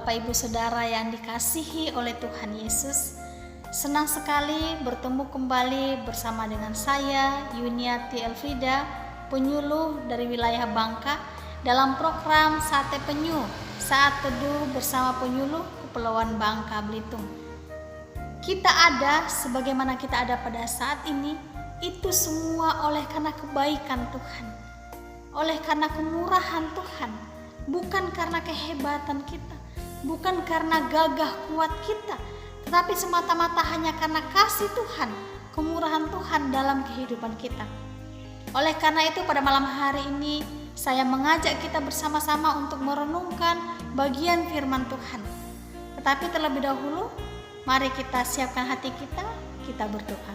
Bapak Ibu Saudara yang dikasihi oleh Tuhan Yesus, senang sekali bertemu kembali bersama dengan saya, Yuniati Elfrida, penyuluh dari wilayah Bangka, dalam program Sate Penyu, Saat Teduh bersama penyuluh Kepulauan Bangka Belitung. Kita ada sebagaimana kita ada pada saat ini, itu semua oleh karena kebaikan Tuhan, oleh karena kemurahan Tuhan, bukan karena kehebatan kita, bukan karena gagah kuat kita, tetapi semata-mata hanya karena kasih Tuhan, kemurahan Tuhan dalam kehidupan kita. Oleh karena itu pada malam hari ini saya mengajak kita bersama-sama untuk merenungkan bagian firman Tuhan. Tetapi terlebih dahulu, mari kita siapkan hati kita berdoa.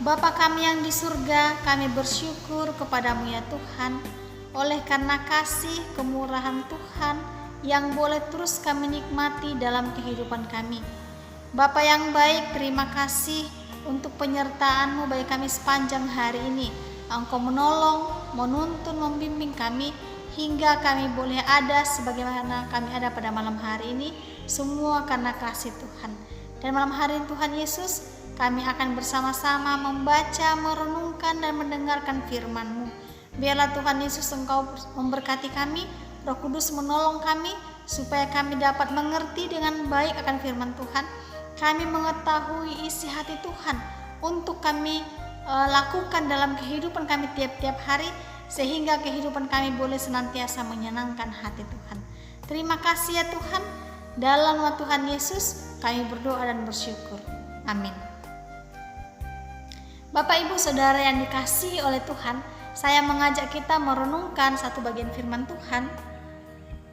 Bapa kami yang di surga, kami bersyukur kepadamu ya Tuhan, oleh karena kasih kemurahan Tuhan yang boleh terus kami nikmati dalam kehidupan kami. Bapa yang baik, terima kasih untuk penyertaan-Mu bagi kami sepanjang hari ini. Engkau menolong, menuntun, membimbing kami hingga kami boleh ada sebagaimana kami ada pada malam hari ini, semua karena kasih Tuhan. Dan malam hari ini Tuhan Yesus, kami akan bersama-sama membaca, merenungkan dan mendengarkan firman-Mu. Biarlah Tuhan Yesus Engkau memberkati kami, Roh Kudus menolong kami supaya kami dapat mengerti dengan baik akan firman Tuhan. Kami mengetahui isi hati Tuhan untuk kami lakukan dalam kehidupan kami tiap-tiap hari, sehingga kehidupan kami boleh senantiasa menyenangkan hati Tuhan. Terima kasih ya Tuhan. Dalam nama Tuhan Yesus kami berdoa dan bersyukur. Amin. Bapak Ibu Saudara yang dikasihi oleh Tuhan, saya mengajak kita merenungkan satu bagian firman Tuhan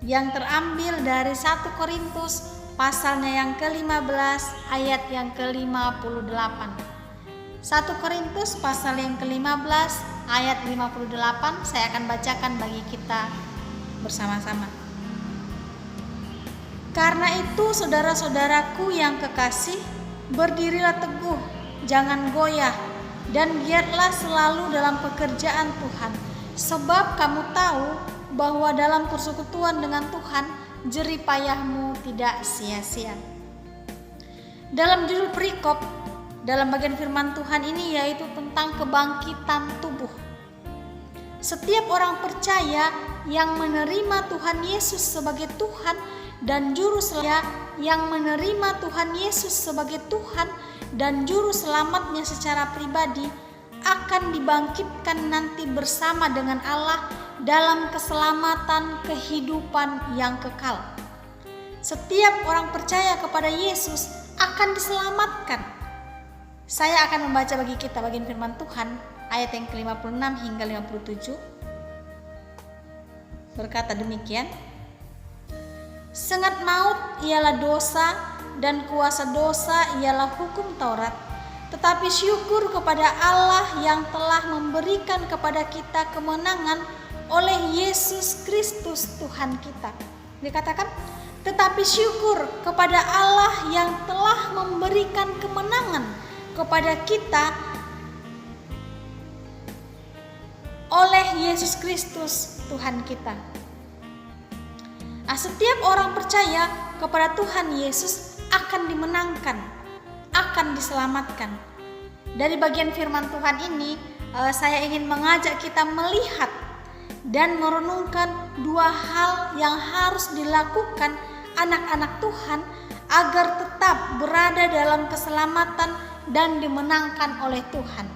yang terambil dari 1 Korintus pasalnya yang ke-15 ayat yang ke-58. 1 Korintus pasal yang ke-15 ayat 58 saya akan bacakan bagi kita bersama-sama. Karena itu saudara-saudaraku yang kekasih, berdirilah teguh, jangan goyah, dan giatlah selalu dalam pekerjaan Tuhan, sebab kamu tahu bahwa dalam persekutuan dengan Tuhan jerih payahmu tidak sia-sia. Dalam judul perikop dalam bagian firman Tuhan ini yaitu tentang kebangkitan tubuh. Setiap orang percaya yang menerima Tuhan Yesus sebagai Tuhan dan juru selamat, yang menerima Tuhan Yesus sebagai Tuhan dan juru selamatnya secara pribadi akan dibangkitkan nanti bersama dengan Allah dalam keselamatan kehidupan yang kekal. Setiap orang percaya kepada Yesus akan diselamatkan. Saya akan membaca bagi kita bagian firman Tuhan ayat yang ke-56 hingga 57. Berkata demikian, sengat maut ialah dosa, dan kuasa dosa ialah hukum Taurat. Tetapi syukur kepada Allah yang telah memberikan kepada kita kemenangan oleh Yesus Kristus Tuhan kita. Dikatakan, tetapi syukur kepada Allah yang telah memberikan kemenangan kepada kita oleh Yesus Kristus Tuhan kita. Setiap orang percaya kepada Tuhan Yesus akan dimenangkan, akan diselamatkan. Dari bagian firman Tuhan ini, saya ingin mengajak kita melihat dan merenungkan dua hal yang harus dilakukan anak-anak Tuhan agar tetap berada dalam keselamatan dan dimenangkan oleh Tuhan.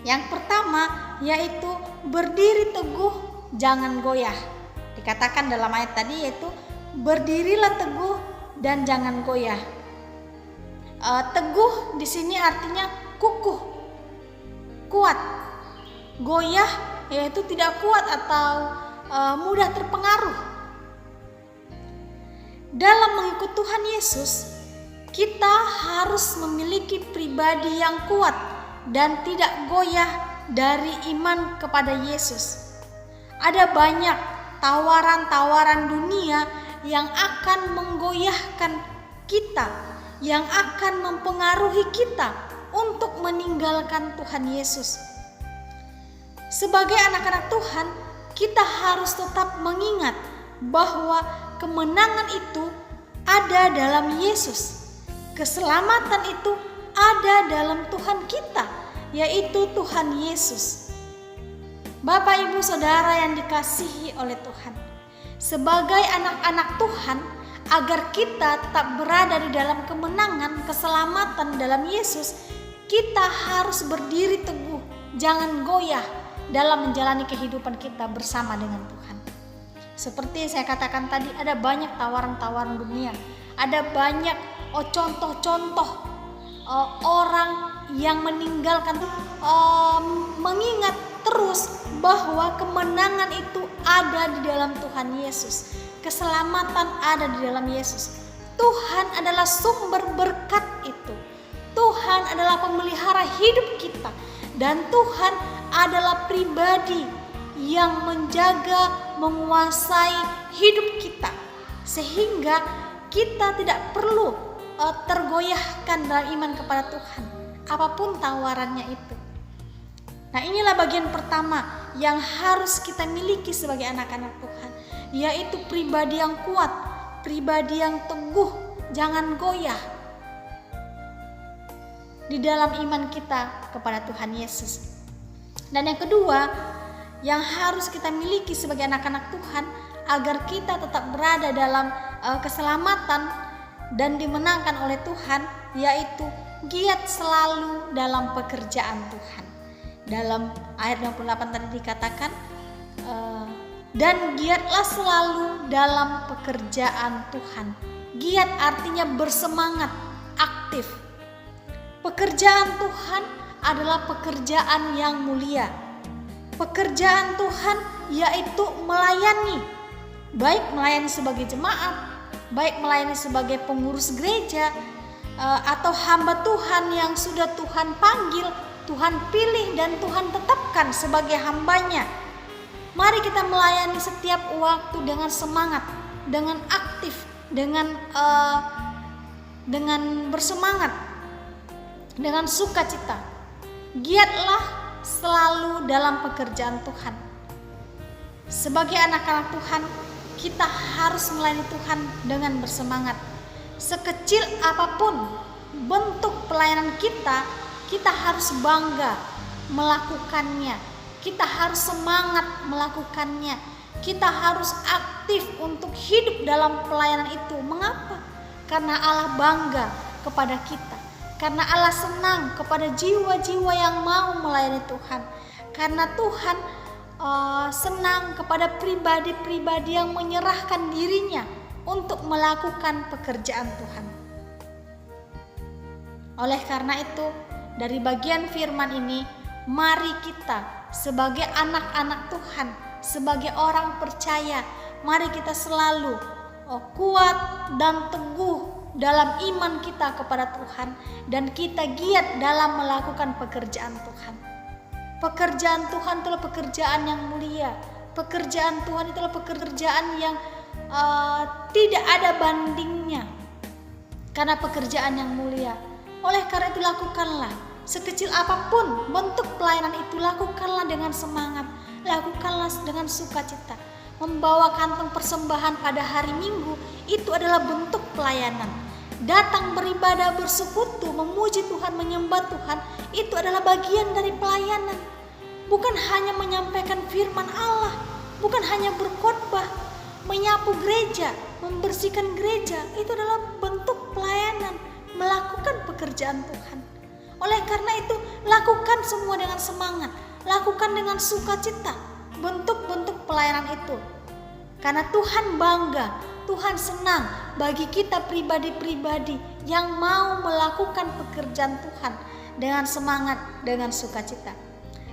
Yang pertama yaitu berdiri teguh, jangan goyah. Dikatakan dalam ayat tadi yaitu berdirilah teguh dan jangan goyah. Teguh di sini artinya kukuh, kuat. Goyah yaitu tidak kuat atau mudah terpengaruh. Dalam mengikut Tuhan Yesus, kita harus memiliki pribadi yang kuat dan tidak goyah dari iman kepada Yesus. Ada banyak tawaran-tawaran dunia yang akan menggoyahkan kita, yang akan mempengaruhi kita untuk meninggalkan Tuhan Yesus. Sebagai anak-anak Tuhan, kita harus tetap mengingat bahwa kemenangan itu ada dalam Yesus. Keselamatan itu ada dalam Tuhan kita, yaitu Tuhan Yesus. Bapak, Ibu, Saudara yang dikasihi oleh Tuhan, sebagai anak-anak Tuhan, agar kita tetap berada di dalam kemenangan, keselamatan dalam Yesus, kita harus berdiri teguh, jangan goyah dalam menjalani kehidupan kita bersama dengan Tuhan. Seperti saya katakan tadi, ada banyak tawaran-tawaran dunia, ada banyak contoh-contoh orang yang meninggalkan, mengingat terus bahwa kemenangan itu ada di dalam Tuhan Yesus. Keselamatan ada di dalam Yesus. Tuhan adalah sumber berkat itu. Tuhan adalah pemelihara hidup kita. Dan Tuhan adalah pribadi yang menjaga, menguasai hidup kita. Sehingga kita tidak perlu tergoyahkan dalam iman kepada Tuhan, apapun tawarannya itu. Nah, inilah bagian pertama yang harus kita miliki sebagai anak-anak Tuhan, yaitu pribadi yang kuat, pribadi yang teguh, jangan goyah di dalam iman kita kepada Tuhan Yesus. Dan yang kedua yang harus kita miliki sebagai anak-anak Tuhan agar kita tetap berada dalam keselamatan dan dimenangkan oleh Tuhan, yaitu giat selalu dalam pekerjaan Tuhan. Dalam ayat 28 tadi dikatakan, dan giatlah selalu dalam pekerjaan Tuhan. Giat artinya bersemangat, aktif. Pekerjaan Tuhan adalah pekerjaan yang mulia. Pekerjaan Tuhan yaitu melayani, baik melayani sebagai jemaat, baik melayani sebagai pengurus gereja, atau hamba Tuhan yang sudah Tuhan panggil, Tuhan pilih dan Tuhan tetapkan sebagai hambanya. Mari kita melayani setiap waktu dengan semangat, dengan aktif, dengan bersemangat, dengan sukacita. Giatlah selalu dalam pekerjaan Tuhan. Sebagai anak-anak Tuhan, kita harus melayani Tuhan dengan bersemangat. Sekecil apapun bentuk pelayanan kita, kita harus bangga melakukannya. Kita harus semangat melakukannya. Kita harus aktif untuk hidup dalam pelayanan itu. Mengapa? Karena Allah bangga kepada kita. Karena Allah senang kepada jiwa-jiwa yang mau melayani Tuhan. Karena Tuhan senang kepada pribadi-pribadi yang menyerahkan dirinya untuk melakukan pekerjaan Tuhan. Oleh karena itu, dari bagian firman ini, mari kita sebagai anak-anak Tuhan, sebagai orang percaya, mari kita selalu kuat dan teguh dalam iman kita kepada Tuhan, dan kita giat dalam melakukan pekerjaan Tuhan. Pekerjaan Tuhan itulah pekerjaan yang mulia. Pekerjaan Tuhan itulah pekerjaan yang tidak ada bandingnya, karena pekerjaan yang mulia. Oleh karena itu, lakukanlah sekecil apapun bentuk pelayanan itu, lakukanlah dengan semangat, lakukanlah dengan sukacita. Membawa kantong persembahan pada hari Minggu itu adalah bentuk pelayanan. Datang beribadah, bersekutu, memuji Tuhan, menyembah Tuhan, itu adalah bagian dari pelayanan. Bukan hanya menyampaikan firman Allah, bukan hanya berkhotbah, menyapu gereja, membersihkan gereja, itu adalah bentuk pelayanan, melakukan pekerjaan Tuhan. Oleh karena itu, lakukan semua dengan semangat, lakukan dengan sukacita bentuk-bentuk pelayanan itu. Karena Tuhan bangga, Tuhan senang bagi kita pribadi-pribadi yang mau melakukan pekerjaan Tuhan dengan semangat, dengan sukacita.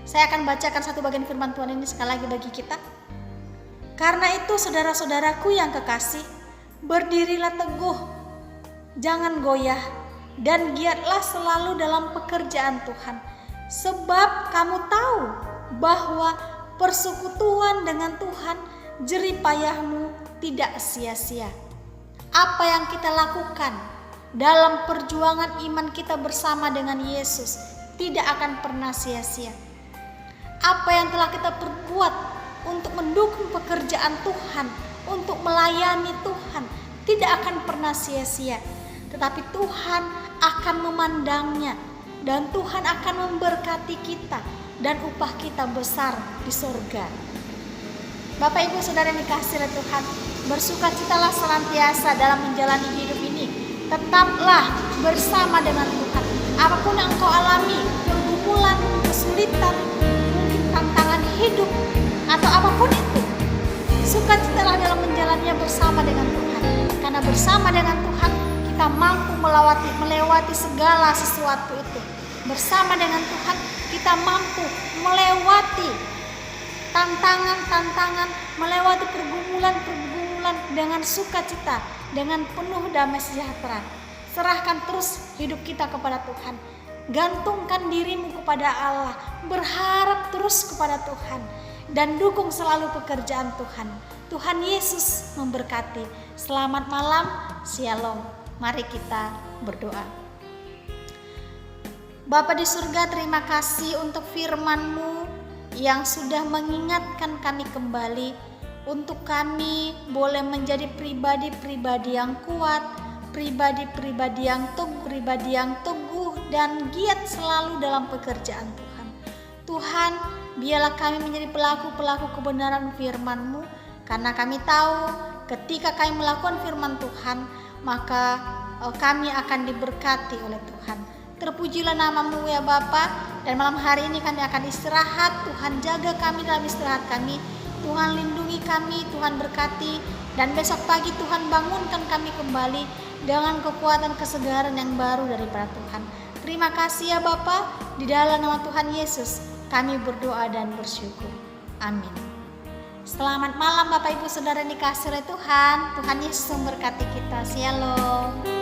Saya akan bacakan satu bagian firman Tuhan ini sekali lagi bagi kita. Karena itu, saudara-saudaraku yang kekasih, berdirilah teguh, jangan goyah, dan giatlah selalu dalam pekerjaan Tuhan. Sebab kamu tahu bahwa persekutuan dengan Tuhan jerih payahmu tidak sia-sia. Apa yang kita lakukan dalam perjuangan iman kita bersama dengan Yesus tidak akan pernah sia-sia. Apa yang telah kita perbuat untuk mendukung pekerjaan Tuhan untuk melayani Tuhan tidak akan pernah sia-sia, tetapi Tuhan akan memandangnya dan Tuhan akan memberkati kita dan upah kita besar di surga. Bapak Ibu Saudara yang dikasihi oleh Tuhan, bersukacitalah senantiasa dalam menjalani hidup ini. Tetaplah bersama dengan Tuhan. Apapun yang engkau alami, pergumulan, kesulitan, mungkin tantangan hidup atau apapun itu, sukacitalah dalam menjalaninya bersama dengan Tuhan. Karena bersama dengan Tuhan kita mampu melewati segala sesuatu itu. Bersama dengan Tuhan kita mampu melewati tantangan-tantangan, melewati pergumulan-pergumulan dengan sukacita, dengan penuh damai sejahtera. Serahkan terus hidup kita kepada Tuhan. Gantungkan dirimu kepada Allah, berharap terus kepada Tuhan, dan dukung selalu pekerjaan Tuhan. Tuhan Yesus memberkati. Selamat malam, Shalom. Mari kita berdoa. Bapa di surga, terima kasih untuk firman-Mu yang sudah mengingatkan kami kembali untuk kami boleh menjadi pribadi-pribadi yang kuat, pribadi-pribadi yang teguh dan giat selalu dalam pekerjaan Tuhan. Tuhan, biarlah kami menjadi pelaku-pelaku kebenaran firman-Mu, karena kami tahu ketika kami melakukan firman Tuhan, maka kami akan diberkati oleh Tuhan. Terpujilah nama-Mu ya Bapa, dan malam hari ini kami akan istirahat. Tuhan jaga kami dalam istirahat kami, Tuhan lindungi kami, Tuhan berkati, dan besok pagi Tuhan bangunkan kami kembali dengan kekuatan kesegaran yang baru daripada Tuhan. Terima kasih ya Bapa, di dalam nama Tuhan Yesus kami berdoa dan bersyukur. Amin. Selamat malam Bapak Ibu Saudara yang dikasihi oleh Tuhan. Tuhan Yesus memberkati kita. Shalom.